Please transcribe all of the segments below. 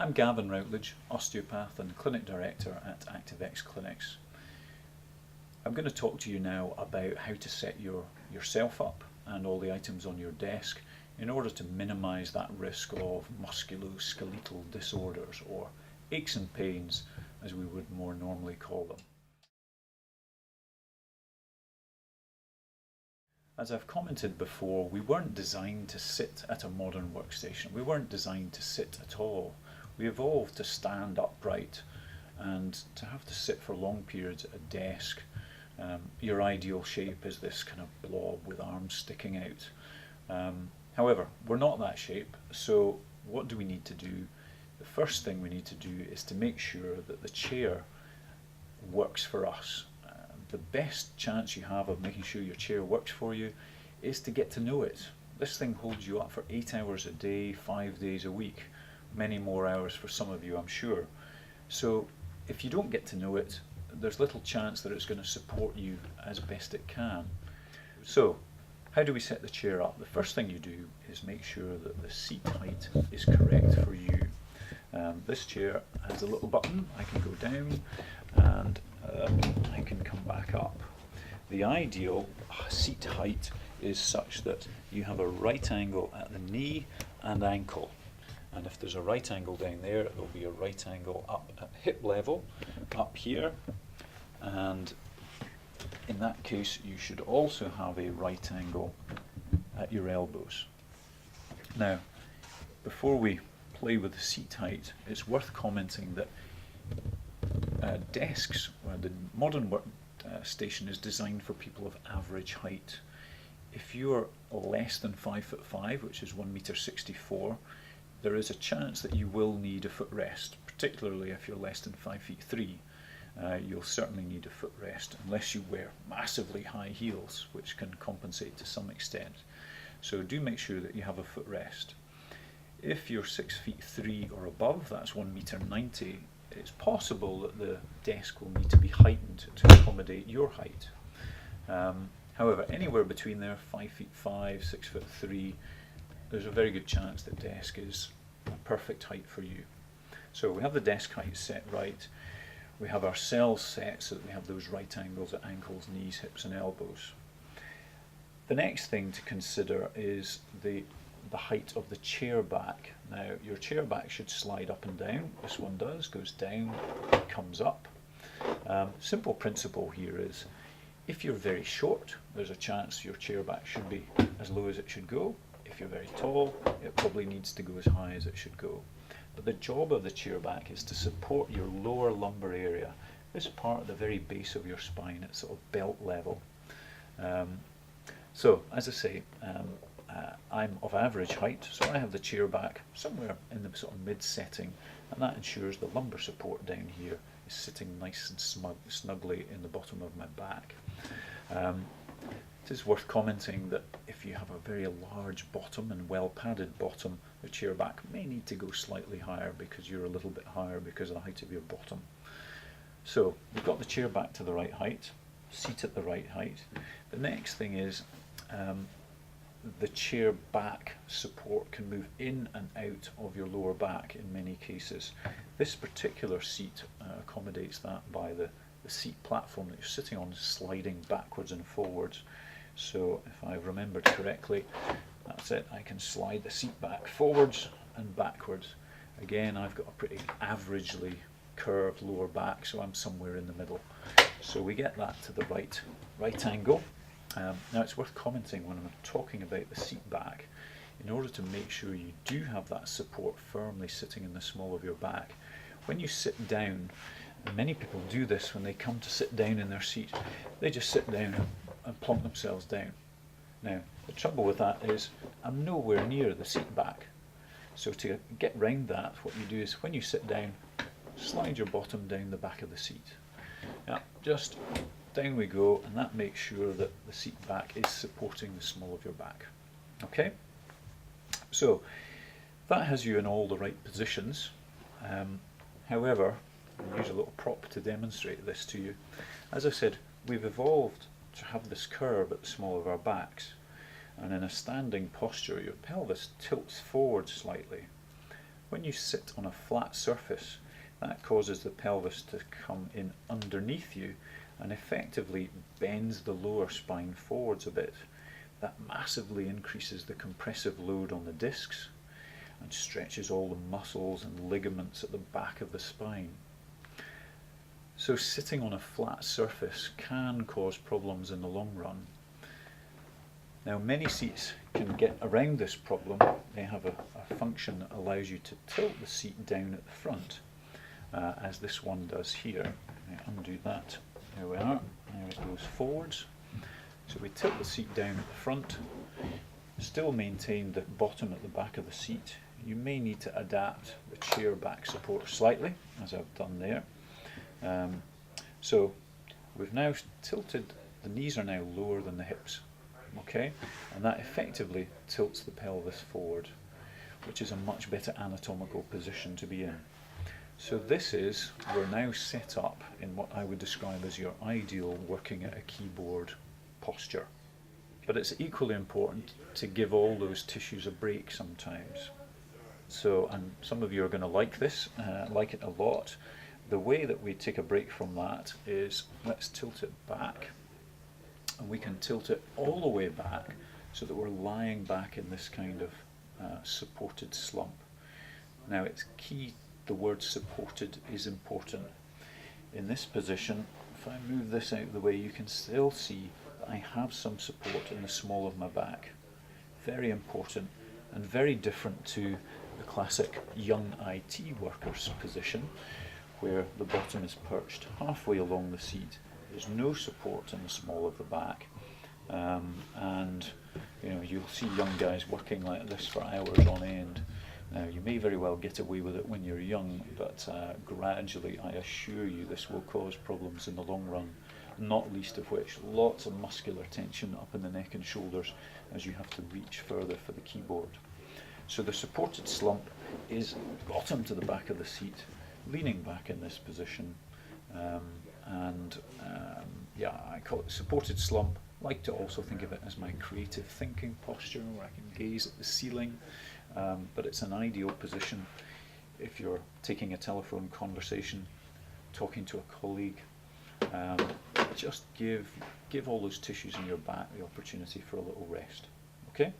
I'm Gavin Routledge, osteopath and clinic director at ActiveX clinics. I'm going to talk to you now about how to set yourself up and all the items on your desk in order to minimise that risk of musculoskeletal disorders, or aches and pains as we would more normally call them. As I've commented before, we weren't designed to sit at a modern workstation. We weren't designed to sit at all. We evolved to stand upright and to have to sit for long periods at a desk. Your ideal shape is this kind of blob with arms sticking out. However, we're not that shape, so what do we need to do? The first thing we need to do is to make sure that the chair works for us. The best chance you have of making sure your chair works for you is to get to know it. This thing holds you up for 8 hours a day, 5 days a week, many more hours for some of you, I'm sure. So if you don't get to know it, there's little chance that it's going to support you as best it can. So how do we set the chair up? The first thing you do is make sure that the seat height is correct for you. This chair has a little button. I can go down and I can come back up. The ideal seat height is such that you have a right angle at the knee and ankle. And if there's a right angle down there, there'll be a right angle up at hip level, up here. And in that case, you should also have a right angle at your elbows. Now, before we play with the seat height, it's worth commenting that desks, well, the modern workstation is designed for people of average height. If you're less than 5'5", which is 1.64 m, there is a chance that you will need a footrest, particularly if you're less than 5'3". You'll certainly need a footrest unless you wear massively high heels, which can compensate to some extent. So do make sure that you have a footrest. If you're 6'3" or above, that's 1.90 m, it's possible that the desk will need to be heightened to accommodate your height. However, anywhere between there, 5'5", 6'3", there's a very good chance the desk is a perfect height for you. So we have the desk height set right. We have our cells set so that we have those right angles at ankles, knees, hips and elbows. The next thing to consider is the height of the chair back. Now, your chair back should slide up and down. This one does, goes down, comes up. Simple principle here is, if you're very short, there's a chance your chair back should be as low as it should go. If you're very tall, it probably needs to go as high as it should go. But the job of the chair back is to support your lower lumbar area, this part at the very base of your spine at sort of belt level. So, as I say, I'm of average height, so I have the chair back somewhere in the sort of mid-setting, and that ensures the lumbar support down here is sitting nice and snugly in the bottom of my back. It is worth commenting that if you have a very large bottom and well padded bottom, the chair back may need to go slightly higher because you're a little bit higher because of the height of your bottom. So we've got the chair back to the right height, seat at the right height. The next thing is the chair back support can move in and out of your lower back in many cases. This particular seat accommodates that by the seat platform that you're sitting on is sliding backwards and forwards. So if I've remembered correctly, that's it, I can slide the seat back forwards and backwards. Again, I've got a pretty averagely curved lower back, so I'm somewhere in the middle. So we get that to the right angle. Now it's worth commenting when I'm talking about the seat back, in order to make sure you do have that support firmly sitting in the small of your back. When you sit down, and many people do this when they come to sit down in their seat, they just sit down and plonk themselves down. Now, the trouble with that is I'm nowhere near the seat back. So to get round that, what you do is when you sit down, slide your bottom down the back of the seat. Now, just down we go, and that makes sure that the seat back is supporting the small of your back. Okay? So, that has you in all the right positions. However, I'll use a little prop to demonstrate this to you. As I said, we've evolved to have this curve at the small of our backs, and in a standing posture your pelvis tilts forward slightly. when you sit on a flat surface, that causes the pelvis to come in underneath you and effectively bends the lower spine forwards a bit. That massively increases the compressive load on the discs and stretches all the muscles and ligaments at the back of the spine. So sitting on a flat surface can cause problems in the long run. Now, many seats can get around this problem. They have a function that allows you to tilt the seat down at the front, as this one does here. I undo that. There we are. There it goes forwards. So we tilt the seat down at the front, still maintain the bottom at the back of the seat. You may need to adapt the chair back support slightly, as I've done there. So we've now tilted, the knees are now lower than the hips, okay? And that effectively tilts the pelvis forward, which is a much better anatomical position to be in. So we're now set up in what I would describe as your ideal working at a keyboard posture. But it's equally important to give all those tissues a break sometimes. So, and some of you are going to like this, like it a lot. The way that we take a break from that is, let's tilt it back, and we can tilt it all the way back so that we're lying back in this kind of supported slump. Now it's key, the word supported is important. In this position, if I move this out of the way, you can still see that I have some support in the small of my back. Very important and very different to the classic young IT worker's position, where the bottom is perched halfway along the seat. There's no support in the small of the back, and you'll see young guys working like this for hours on end. Now, you may very well get away with it when you're young, but gradually, I assure you, this will cause problems in the long run, not least of which lots of muscular tension up in the neck and shoulders as you have to reach further for the keyboard. So the supported slump is bottom to the back of the seat, leaning back in this position, I call it supported slump. I like to also think of it as my creative thinking posture, where I can gaze at the ceiling, but it's an ideal position if you're taking a telephone conversation, talking to a colleague. Just give all those tissues in your back the opportunity for a little rest. Okay?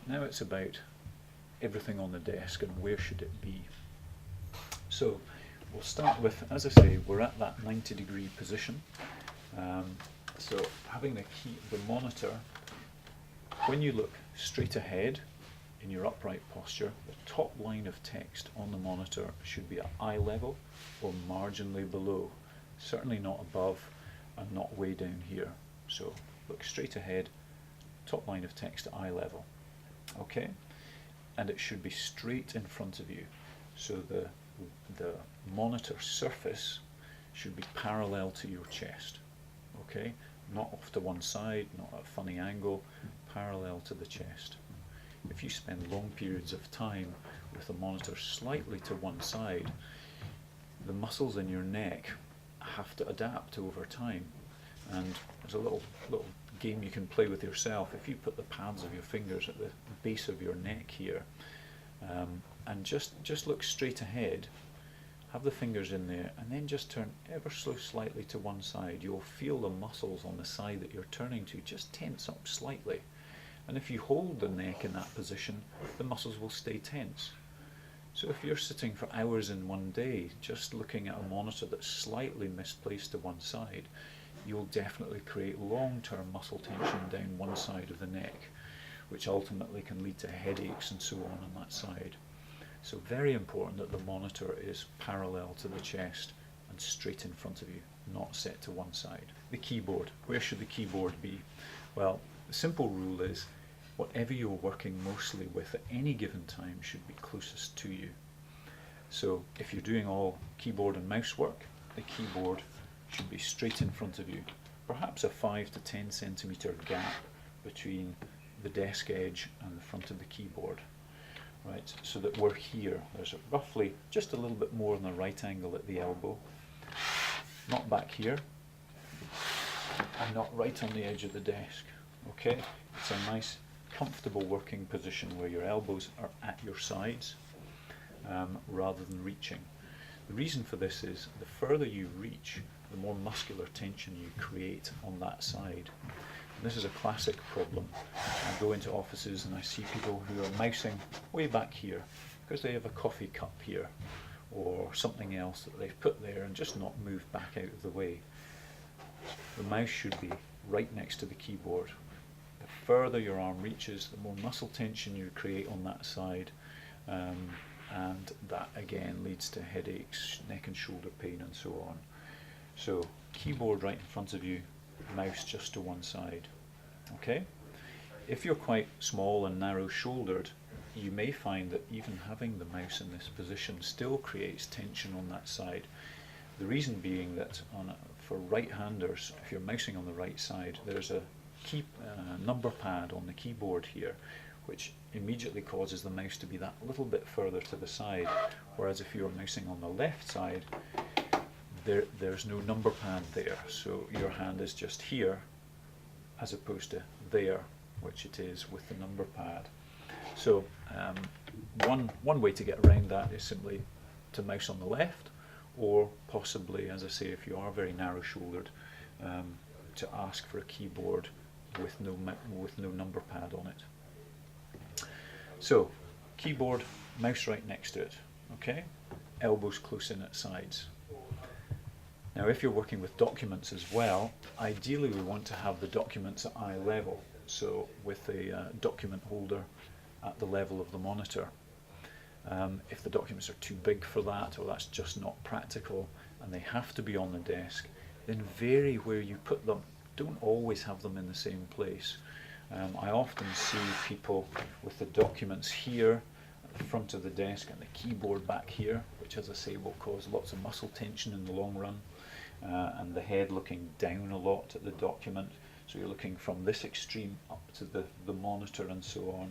Now it's about everything on the desk and where should it be. So we'll start with, as I say, we're at that 90-degree position. So having the monitor, when you look straight ahead in your upright posture, the top line of text on the monitor should be at eye level or marginally below, certainly not above and not way down here. So look straight ahead, top line of text at eye level. Okay, and it should be straight in front of you. So the monitor surface should be parallel to your chest. Okay, not off to one side, not at a funny angle, parallel to the chest. If you spend long periods of time with the monitor slightly to one side, the muscles in your neck have to adapt over time. And there's a little game you can play with yourself. If you put the pads of your fingers at the base of your neck here, and just look straight ahead, have the fingers in there, and then just turn ever so slightly to one side, you'll feel the muscles on the side that you're turning to just tense up slightly. And if you hold the neck in that position, the muscles will stay tense. So if you're sitting for hours in one day, just looking at a monitor that's slightly misplaced to one side, you'll definitely create long-term muscle tension down one side of the neck, which ultimately can lead to headaches and so on that side. So very important that the monitor is parallel to the chest and straight in front of you, not set to one side. The keyboard, where should the keyboard be? Well, the simple rule is whatever you're working mostly with at any given time should be closest to you. So if you're doing all keyboard and mouse work, the keyboard should be straight in front of you, perhaps a 5 to 10 centimeter gap between the desk edge and the front of the keyboard, right? So that we're here. There's roughly just a little bit more than a right angle at the elbow, not back here, and not right on the edge of the desk. Okay, it's a nice comfortable working position where your elbows are at your sides rather than reaching. The reason for this is the further you reach, the more muscular tension you create on that side. And this is a classic problem. I go into offices and I see people who are mousing way back here because they have a coffee cup here or something else that they've put there and just not moved back out of the way. The mouse should be right next to the keyboard. The further your arm reaches, the more muscle tension you create on that side, and that again leads to headaches, neck and shoulder pain and so on. So keyboard right in front of you, mouse just to one side. Okay? If you're quite small and narrow shouldered, you may find that even having the mouse in this position still creates tension on that side. The reason being that for right-handers, if you're mousing on the right side, there's a number pad on the keyboard here, which immediately causes the mouse to be that little bit further to the side, whereas if you're mousing on the left side, there's no number pad there, so your hand is just here as opposed to there, which it is with the number pad. So one way to get around that is simply to mouse on the left, or possibly, as I say, if you are very narrow shouldered, to ask for a keyboard with no number pad on it. So keyboard, mouse right next to it, okay? Elbows close in at sides. Now if you're working with documents as well, ideally we want to have the documents at eye level, so with a document holder at the level of the monitor. If the documents are too big for that, or that's just not practical, and they have to be on the desk, then vary where you put them. Don't always have them in the same place. I often see people with the documents here at the front of the desk and the keyboard back here, which, as I say, will cause lots of muscle tension in the long run, and the head looking down a lot at the document. So you're looking from this extreme up to the monitor and so on.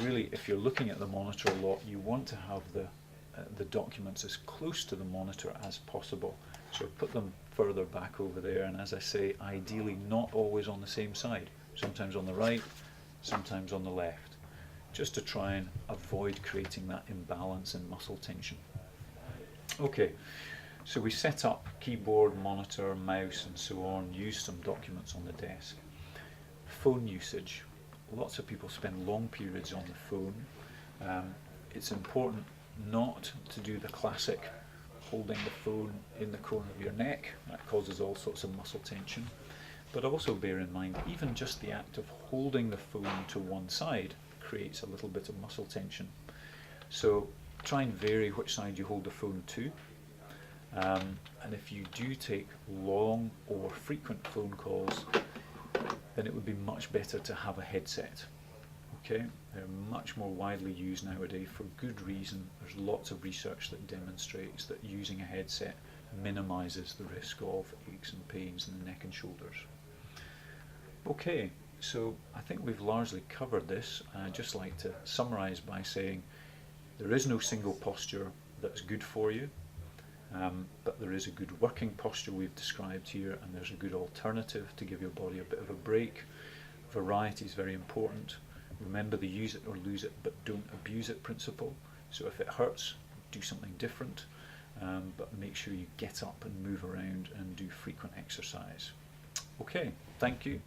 Really, if you're looking at the monitor a lot, you want to have the documents as close to the monitor as possible. So put them further back over there, and as I say, ideally not always on the same side. Sometimes on the right, sometimes on the left, just to try and avoid creating that imbalance in muscle tension. Okay, so we set up keyboard, monitor, mouse and so on, use some documents on the desk. Phone usage. Lots of people spend long periods on the phone. It's important not to do the classic holding the phone in the corner of your neck. That causes all sorts of muscle tension. But also bear in mind, even just the act of holding the phone to one side creates a little bit of muscle tension. So try and vary which side you hold the phone to. And if you do take long or frequent phone calls, then it would be much better to have a headset. Okay, they're much more widely used nowadays for good reason. There's lots of research that demonstrates that using a headset minimises the risk of aches and pains in the neck and shoulders. Okay, so I think we've largely covered this. I'd just like to summarise by saying there is no single posture that's good for you, but there is a good working posture we've described here, and there's a good alternative to give your body a bit of a break. Variety is very important. Remember the use it or lose it but don't abuse it principle. So if it hurts, do something different, but make sure you get up and move around and do frequent exercise. Okay, thank you.